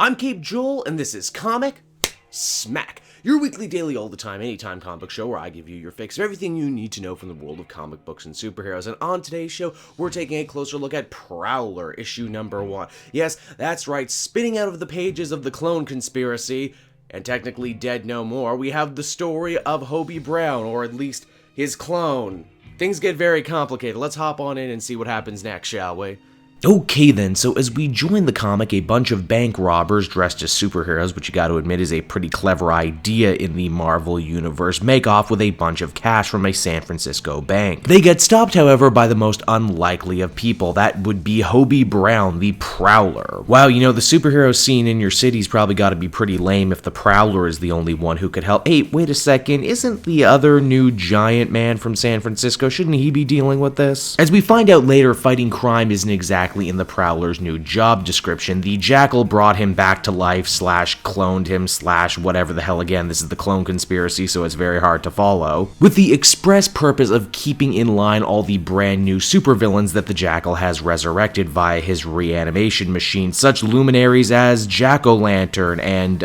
I'm Cape Joel, and this is Comic Smack, your weekly, daily, all the time, anytime comic book show where I give you your fix of everything you need to know from the world of comic books and superheroes. And on today's show, we're taking a closer look at Prowler, issue number 1. Yes, that's right, spinning out of the pages of the clone conspiracy, and technically dead no more, we have the story of Hobie Brown, or at least his clone. Things get very complicated. Let's hop on in and see what happens next, shall we? Okay then, so as we join the comic, a bunch of bank robbers dressed as superheroes, which you gotta admit is a pretty clever idea in the Marvel universe, make off with a bunch of cash from a San Francisco bank. They get stopped, however, by the most unlikely of people. That would be Hobie Brown, the Prowler. Wow, you know, the superhero scene in your city's probably gotta be pretty lame if the Prowler is the only one who could help. Hey, wait a second, isn't the other new giant man from San Francisco, shouldn't he be dealing with this? As we find out later, fighting crime isn't exactly in the Prowler's new job description. The Jackal brought him back to life / cloned him / whatever the hell. Again, this is the clone conspiracy, so it's very hard to follow, with the express purpose of keeping in line all the brand new supervillains that the Jackal has resurrected via his reanimation machine, such luminaries as Jack-O-Lantern and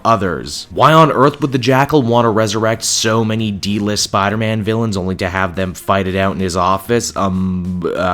others. Why on earth would the Jackal want to resurrect so many D-list Spider-Man villains only to have them fight it out in his office? I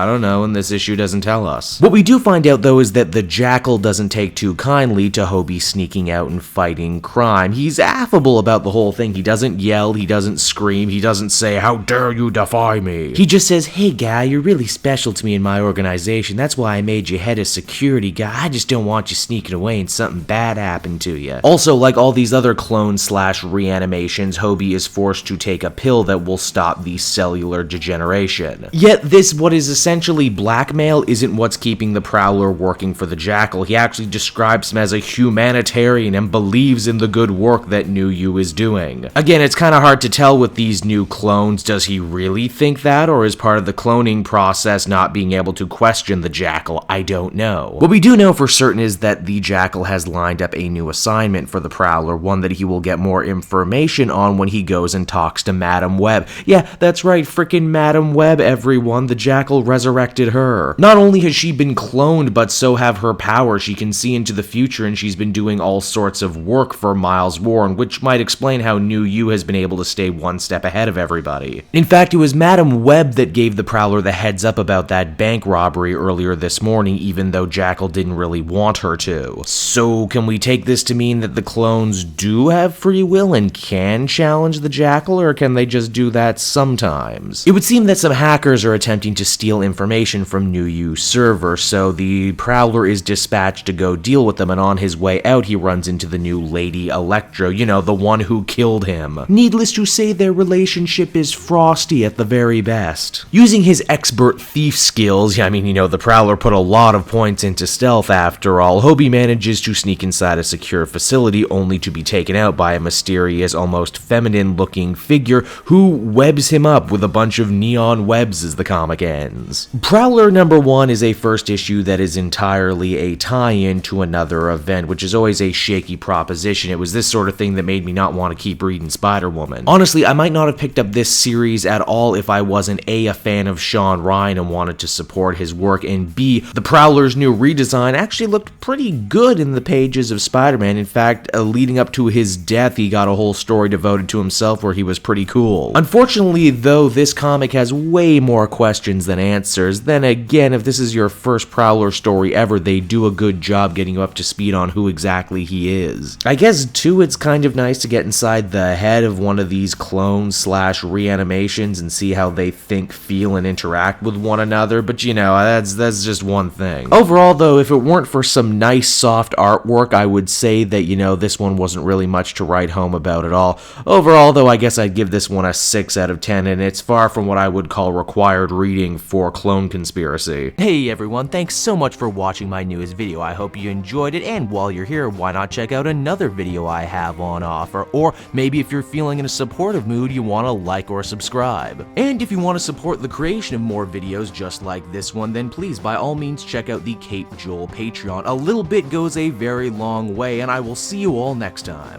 don't know, and this issue doesn't tell us. What we do find out, though, is that the Jackal doesn't take too kindly to Hobie sneaking out and fighting crime. He's affable about the whole thing. He doesn't yell, he doesn't scream, he doesn't say, "How dare you defy me?" He just says, "Hey guy, you're really special to me in my organization. That's why I made you head of security, guy. I just don't want you sneaking away and something bad happened to you." Also, like all these other clones / reanimations, Hobie is forced to take a pill that will stop the cellular degeneration. Yet this, what is essentially blackmail, isn't what's keeping the Prowler working for the Jackal. He actually describes him as a humanitarian and believes in the good work that New You is doing. Again, it's kind of hard to tell with these new clones. Does he really think that, or is part of the cloning process not being able to question the Jackal? I don't know. What we do know for certain is that the Jackal has lined up a new assignment for the Prowler, one that he will get more information on when he goes and talks to Madam Web. Yeah, that's right, frickin' Madam Web, everyone. The Jackal resurrected her. Not only has she been cloned, but so have her powers. She can see into the future, and she's been doing all sorts of work for Miles Warren, which might explain how New You has been able to stay one step ahead of everybody. In fact, it was Madam Web that gave the Prowler the heads up about that bank robbery earlier this morning, even though Jackal didn't really want her to. So can we take this to mean that the clones do have free will and can challenge the Jackal, or can they just do that sometimes? It would seem that some hackers are attempting to steal information from New You's server, so the Prowler is dispatched to go deal with them, and on his way out he runs into the new Lady Electro, you know, the one who killed him. Needless to say, their relationship is frosty at the very best. Using his expert thief skills, I mean, you know, the Prowler put a lot of points into stealth after all, Hobie manages to sneak inside a secure facility only to be taken out by a mysterious, almost feminine-looking figure who webs him up with a bunch of neon webs as the comic ends. Prowler number 1 is a first issue that is entirely a tie-in to another event, which is always a shaky proposition. It was this sort of thing that made me not want to keep reading Spider-Woman. Honestly, I might not have picked up this series at all if I wasn't A, a fan of Sean Ryan and wanted to support his work, and B, the Prowler's new redesign actually looked pretty good in the pages of Spider-Man. In fact, leading up to his death, he got a whole story devoted to himself where he was pretty cool. Unfortunately, though, this comic has way more questions than answers. Then again, if this is your first Prowler story ever, they do a good job getting you up to speed on who exactly he is. I guess, too, it's kind of nice to get inside the head of one of these clones / reanimations and see how they think, feel, and interact with one another, but you know, that's just one thing. Overall, though, if it weren't for some nice, soft artwork, I would say that, you know, this one wasn't really much to write home about at all. Overall, though, I guess I'd give this one a 6 out of 10, and it's far from what I would call required reading for Clone Conspiracy. Hey everyone, thanks so much for watching my newest video. I hope you enjoyed it, and while you're here, why not check out another video I have on offer, or maybe if you're feeling in a supportive mood, you want to like or subscribe. And if you want to support the creation of more videos just like this one, then please by all means check out the Cape Joel Patreon. A little bit goes a very long way, and I will see you all next time.